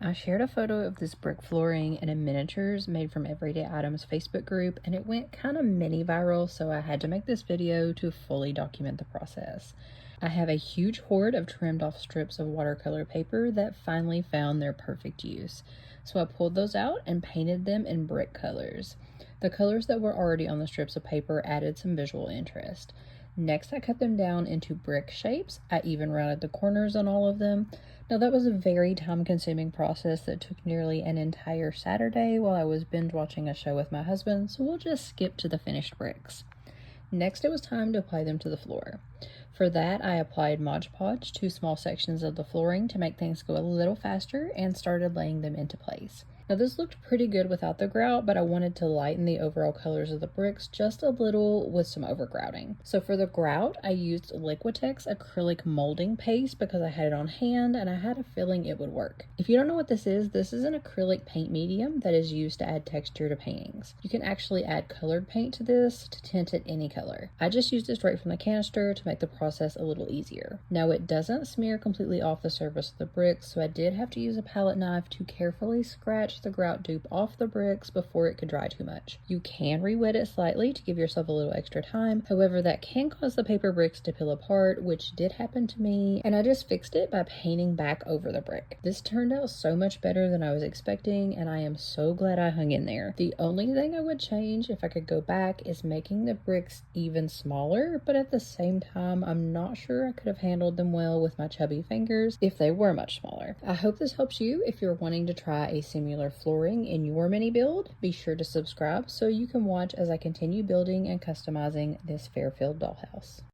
I shared a photo of this brick flooring in a miniatures made from everyday items Facebook group, and it went kind of mini viral, so I had to make this video to fully document the process. I have a huge hoard of trimmed off strips of watercolor paper that finally found their perfect use. So I pulled those out and painted them in brick colors. The colors that were already on the strips of paper added some visual interest. Next, I cut them down into brick shapes. I even rounded the corners on all of them. Now, that was a very time-consuming process that took nearly an entire Saturday while I was binge watching a show with my husband, so we'll just skip to the finished bricks. Next, it was time to apply them to the floor. For that, I applied Mod Podge to small sections of the flooring to make things go a little faster and started laying them into place. Now, this looked pretty good without the grout, but I wanted to lighten the overall colors of the bricks just a little with some overgrouting. So for the grout, I used Liquitex acrylic molding paste because I had it on hand and I had a feeling it would work. If you don't know what this is an acrylic paint medium that is used to add texture to paintings. You can actually add colored paint to this to tint it any color. I just used it straight from the canister to make the process a little easier. Now, it doesn't smear completely off the surface of the bricks, so I did have to use a palette knife to carefully scratch the grout dupe off the bricks before it could dry too much. You can re-wet it slightly to give yourself a little extra time. However, that can cause the paper bricks to peel apart, which did happen to me, and I just fixed it by painting back over the brick. This turned out so much better than I was expecting, and I am so glad I hung in there. The only thing I would change if I could go back is making the bricks even smaller, but at the same time, I'm not sure I could have handled them well with my chubby fingers if they were much smaller. I hope this helps you if you're wanting to try a similar flooring in your mini build. Be sure to subscribe so you can watch as I continue building and customizing this Fairfield dollhouse.